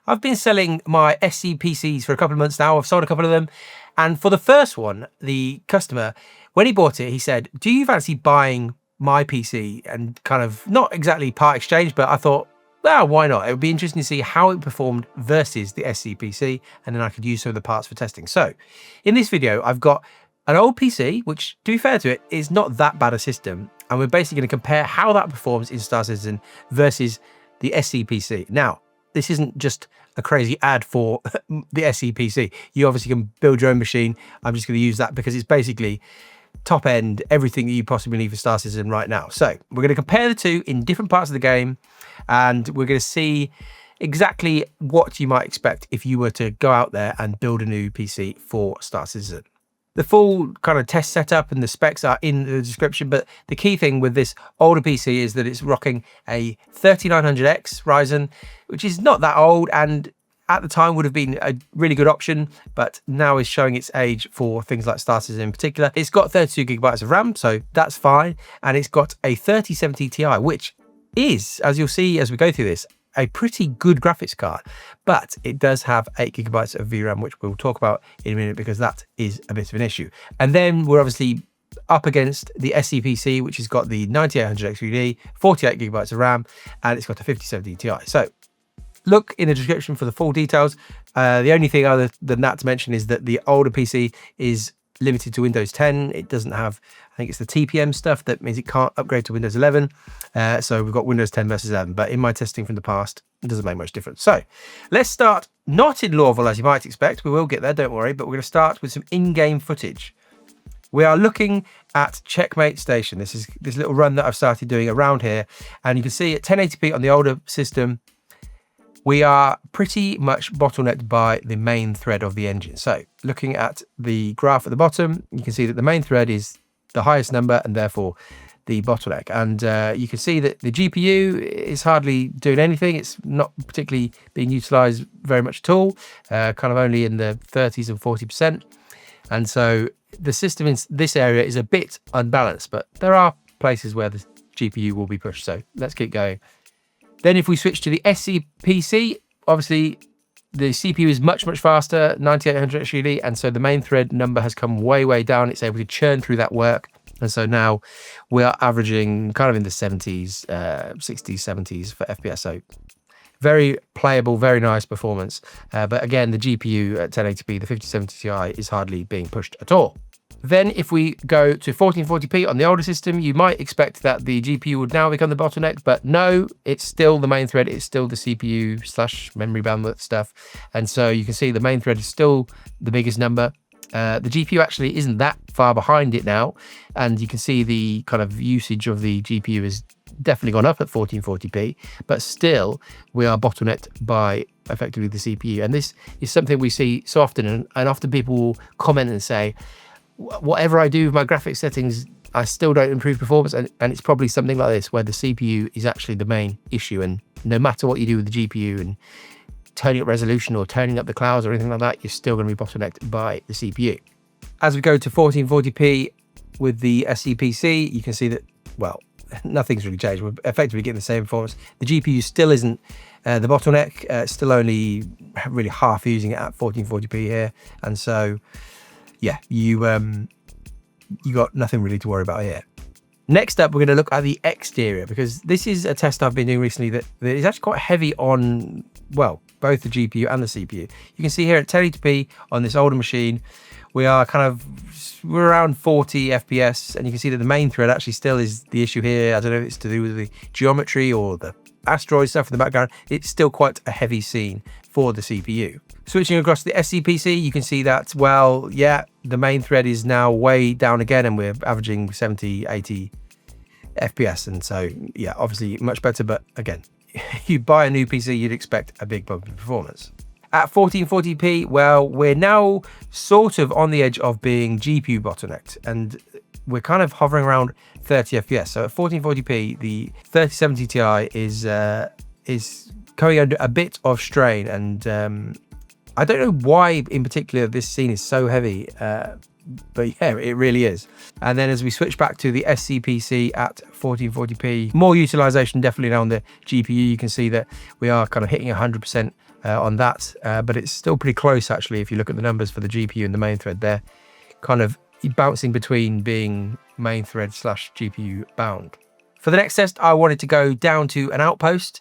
I've been selling my SCPCs for a couple of months now. I've sold a couple of them. And for the first one, the customer, when he bought it, he said, do you fancy buying my PC? And kind of not exactly part exchange, but I thought, well, why not? It would be interesting to see how it performed versus the SCPC, and then I could use some of the parts for testing. So in this video, I've got an old PC, which, to be fair to it, is not that bad a system. And we're basically going to compare how that performs in Star Citizen versus the SCPC. Now, this isn't just a crazy ad for the SCPC. You obviously can build your own machine. I'm just going to use that because it's basically top end, everything that you possibly need for Star Citizen right now. So we're going to compare the two in different parts of the game, and we're going to see exactly what you might expect if you were to go out there and build a new PC for Star Citizen. The full kind of test setup and the specs are in the description, but the key thing with this older PC is that it's rocking a 3900X Ryzen, which is not that old and at the time would have been a really good option, but now is showing its age for things like Star Citizen in particular. It's got 32GB of RAM, so that's fine. And it's got a 3070 Ti, which is, as you'll see as we go through this, a pretty good graphics card, but it does have 8GB of VRAM, which we'll talk about in a minute because that is a bit of an issue. And then we're obviously up against the SCPC, which has got the 9800X 3D, 48GB of RAM, and it's got a 5070 Ti. So look in the description for the full details. The only thing other than that to mention is that the older PC is limited to Windows 10. It doesn't have, I think it's the TPM stuff that means it can't upgrade to Windows 11. So we've got Windows 10 versus 11, but in my testing from the past, it doesn't make much difference. So let's start not in Lawville as you might expect. We will get there, don't worry, but we're going to start with some in-game footage. We are looking at Checkmate Station. This is this little run that I've started doing around here. And you can see at 1080p on the older system, we are pretty much bottlenecked by the main thread of the engine. So looking at the graph at the bottom, you can see that the main thread is the highest number and therefore the bottleneck. And you can see that the GPU is hardly doing anything. It's not particularly being utilized very much at all, kind of only in the 30s and 40%. And so the system in this area is a bit unbalanced, but there are places where the GPU will be pushed. So let's keep going. Then if we switch to the SCPC, obviously the CPU is much, much faster, 9800 HDD, and so the main thread number has come way, way down. It's able to churn through that work. And so now we are averaging kind of in the 70s, 60s, 70s for FPS. So very playable, very nice performance. But again, the GPU at 1080p, the 5070 Ti is hardly being pushed at all. Then if we go to 1440p on the older system, you might expect that the GPU would now become the bottleneck, but no, it's still the main thread. It's still the CPU / memory bandwidth stuff. And so you can see the main thread is still the biggest number. The GPU actually isn't that far behind it now. And you can see the kind of usage of the GPU has definitely gone up at 1440p, but still we are bottlenecked by effectively the CPU. And this is something we see so often. And often people will comment and say, whatever I do with my graphics settings, I still don't improve performance. And it's probably something like this, where the CPU is actually the main issue. And no matter what you do with the GPU and turning up resolution or turning up the clouds or anything like that, you're still going to be bottlenecked by the CPU. As we go to 1440p with the SCPC, you can see that, well, nothing's really changed. We're effectively getting the same performance. The GPU still isn't the bottleneck, still only really half using it at 1440p here. And so yeah, you got nothing really to worry about here. Next up, we're going to look at the exterior, because this is a test I've been doing recently that is actually quite heavy on, well, both the GPU and the CPU. You can see here at 1080p on this older machine, we're around 40 FPS, and you can see that the main thread actually still is the issue here. I don't know if it's to do with the geometry or the asteroid stuff in the background. It's still quite a heavy scene for the CPU. Switching across to the SCPC, you can see that, well, yeah, the main thread is now way down again, and we're averaging 70, 80 FPS. And so, yeah, obviously much better. But again, you buy a new PC, you'd expect a big bump in performance. At 1440p, well, we're now sort of on the edge of being GPU bottlenecked, and we're kind of hovering around 30 FPS. So at 1440p, the 3070 Ti is coming under a bit of strain, and I don't know why in particular this scene is so heavy, but yeah, it really is. And then as we switch back to the SCPC at 1440p, more utilization definitely now on the GPU. You can see that we are kind of hitting 100% on that, but it's still pretty close actually. If you look at the numbers for the GPU and the main thread, they're kind of bouncing between being main thread / GPU bound. For the next test, I wanted to go down to an outpost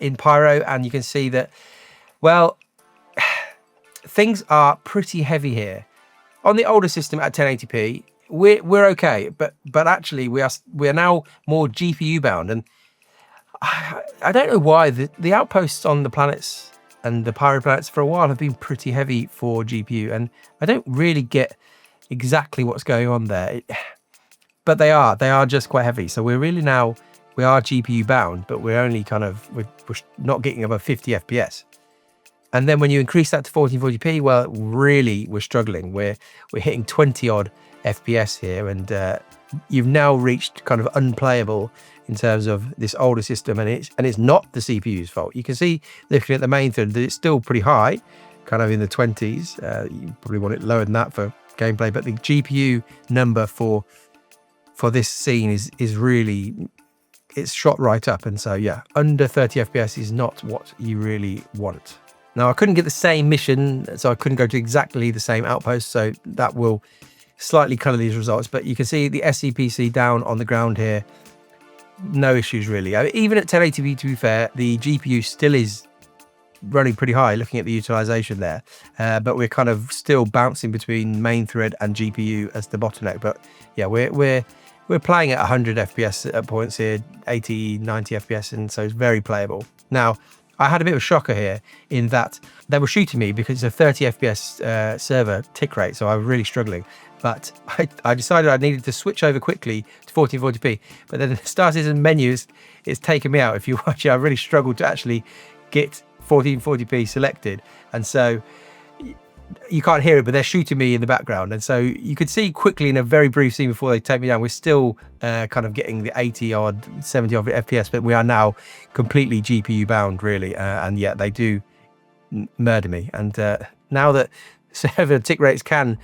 in Pyro, and you can see that, well, things are pretty heavy here. On the older system at 1080p, we're okay, but actually we are now more GPU bound, and I don't know why the outposts on the planets and the Pyro planets for a while have been pretty heavy for GPU, and I don't really get exactly what's going on there. But they are just quite heavy. So we are GPU bound, but we're only we're not getting above 50 FPS. And then when you increase that to 1440p, well, really we're struggling. We're hitting 20 odd FPS here, and you've now reached kind of unplayable in terms of this older system, and it's not the CPU's fault. You can see, looking at the main thread, that it's still pretty high, kind of in the 20s. You probably want it lower than that for gameplay, but the GPU number for this scene is really, it's shot right up. And so yeah, under 30 FPS is not what you really want. Now I couldn't get the same mission, so I couldn't go to exactly the same outpost, so that will slightly colour these results, but you can see the SCPC down on the ground here. No issues really. I mean, even at 1080p, to be fair, the GPU still is running pretty high, looking at the utilization there, but we're kind of still bouncing between main thread and GPU as the bottleneck. But yeah, we're playing at 100 FPS at points here, 80, 90 FPS, and so it's very playable. Now, I had a bit of a shocker here in that they were shooting me because it's a 30 FPS server tick rate, so I was really struggling. But I decided I needed to switch over quickly to 1440p, but then the Star Citizen menus, it's taken me out. If you watch it, I really struggled to actually get 1440p selected, and so you can't hear it, but they're shooting me in the background, and so you could see quickly in a very brief scene before they take me down, we're still kind of getting the 80 odd 70 odd FPS, but we are now completely GPU bound really, and yet they do murder me. And now that server tick rates can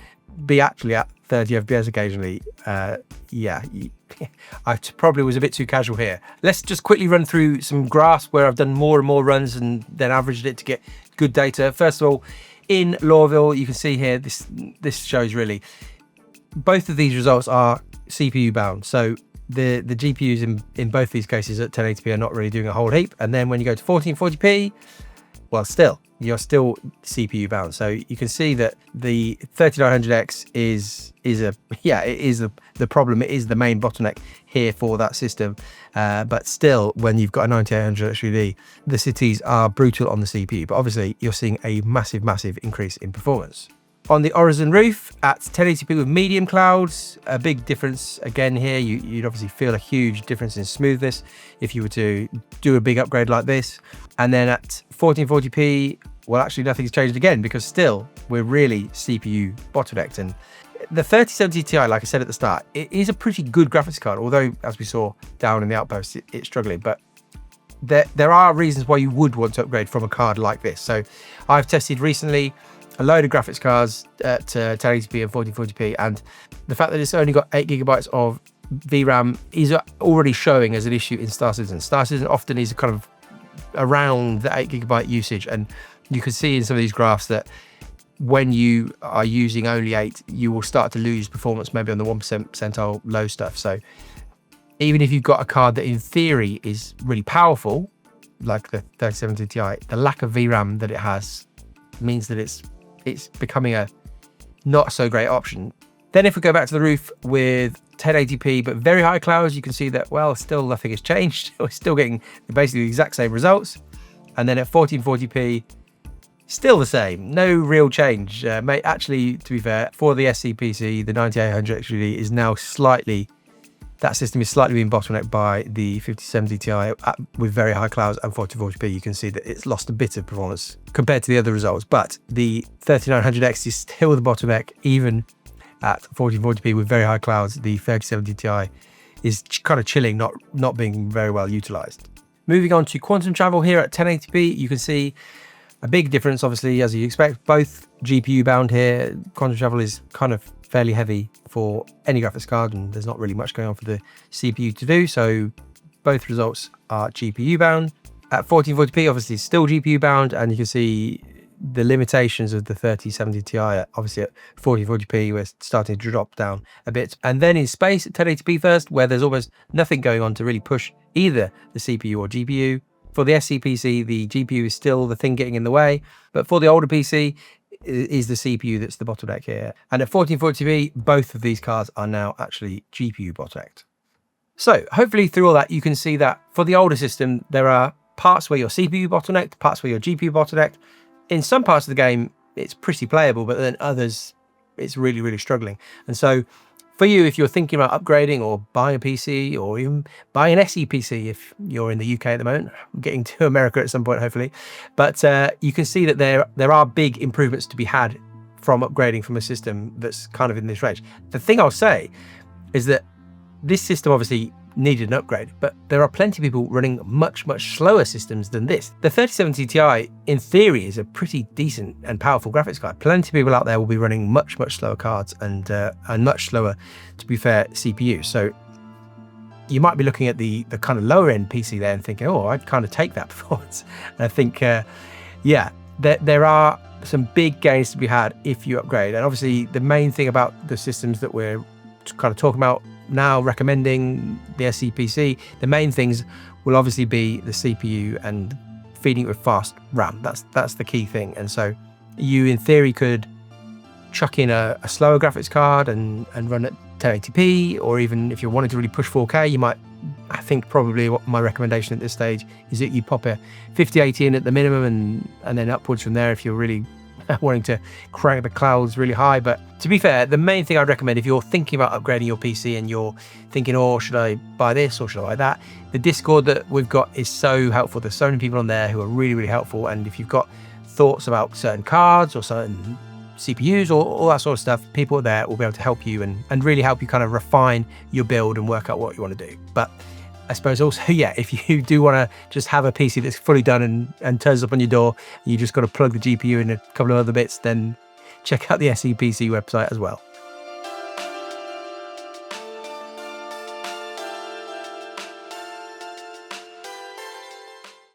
be actually at 30 FPS occasionally, yeah, I probably was a bit too casual here. Let's just quickly run through some graphs where I've done more and more runs and then averaged it to get good data. First of all, in Lorville, you can see here, this shows really, both of these results are CPU bound. So the GPUs in both these cases at 1080p are not really doing a whole heap. And then when you go to 1440p, well, you're still CPU bound. So you can see that the 3900X is the problem. It is the main bottleneck here for that system. But still, when you've got a 9800 HDD, the cities are brutal on the CPU. But obviously, you're seeing a massive increase in performance. On the Horizon roof at 1080p with medium clouds, a big difference again here. You'd obviously feel a huge difference in smoothness if you were to do a big upgrade like this. And then at 1440p, well, actually nothing's changed again, because still we're really CPU bottlenecked. And the 3070 Ti, like I said at the start, it is a pretty good graphics card, although as we saw down in the outpost, it's struggling. But there are reasons why you would want to upgrade from a card like this. So I've tested recently a load of graphics cards at 1080p and 1440p, and the fact that it's only got 8 GB of VRAM is already showing as an issue in Star Citizen. Star Citizen often is kind of around the 8 GB usage, and you can see in some of these graphs that when you are using only 8, you will start to lose performance maybe on the 1% percentile low stuff. So even if you've got a card that in theory is really powerful, like the 3070 Ti, the lack of VRAM that it has means that it's becoming a not so great option. Then if we go back to the roof with 1080p but very high clouds, you can see that, well, still nothing has changed. We're still getting basically the exact same results. And then at 1440p, still the same, no real change. Actually, to be fair, for the SCPC, the 9800 XGD is now slightly, that system is slightly being bottlenecked by the 5070 Ti with very high clouds and 1440p. You can see that it's lost a bit of performance compared to the other results, but the 3900X is still the bottleneck. Even at 1440p with very high clouds, the 3070 Ti is kind of chilling, not being very well utilized. Moving on to quantum travel here at 1080p, you can see a big difference, obviously, as you expect. Both GPU bound here. Quantum travel is kind of fairly heavy for any graphics card, and there's not really much going on for the CPU to do, so both results are GPU bound. At 1440p, obviously it's still GPU bound, and you can see the limitations of the 3070 Ti. Obviously at 1440p, we're starting to drop down a bit. And then in space at 1080p first, where there's almost nothing going on to really push either the CPU or GPU. For the SCPC, the GPU is still the thing getting in the way, but for the older PC, is the CPU that's the bottleneck here. And at 1440p, both of these cards are now actually GPU bottlenecked. So hopefully through all that, you can see that for the older system, there are parts where your CPU bottlenecked, parts where your GPU bottlenecked. In some parts of the game, it's pretty playable, but then others, it's really, really struggling. And so for you, if you're thinking about upgrading or buying a PC or even buying an SCPC, if you're in the UK at the moment, I'm getting to America at some point, hopefully. But you can see that there are big improvements to be had from upgrading from a system that's kind of in this range. The thing I'll say is that this system obviously needed an upgrade, but there are plenty of people running much, much slower systems than this. The 3070 Ti, in theory, is a pretty decent and powerful graphics card. Plenty of people out there will be running much, much slower cards and much slower, to be fair, CPU. So you might be looking at the kind of lower end PC there and thinking, oh, I'd kind of take that performance. And I think, yeah, there are some big gains to be had if you upgrade. And obviously the main thing about the systems that we're kind of talking about now, recommending the SCPC, the main things will obviously be the CPU and feeding it with fast RAM. That's the key thing. And so you in theory could chuck in a slower graphics card and run at 1080p, or even if you're wanting to really push 4K, you might, I think probably what my recommendation at this stage is that you pop a 5080 in at the minimum and then upwards from there if you're really wanting to crank the clouds really high. But to be fair, the main thing I'd recommend if you're thinking about upgrading your PC and you're thinking, oh, should I buy this or should I buy that? The Discord that we've got is so helpful. There's so many people on there who are really, really helpful. And if you've got thoughts about certain cards or certain CPUs or all that sort of stuff, people there will be able to help you and really help you kind of refine your build and work out what you want to do. But I suppose also, yeah, if you do want to just have a PC that's fully done and turns up on your door, and you just got to plug the GPU in a couple of other bits, then check out the SCPC website as well.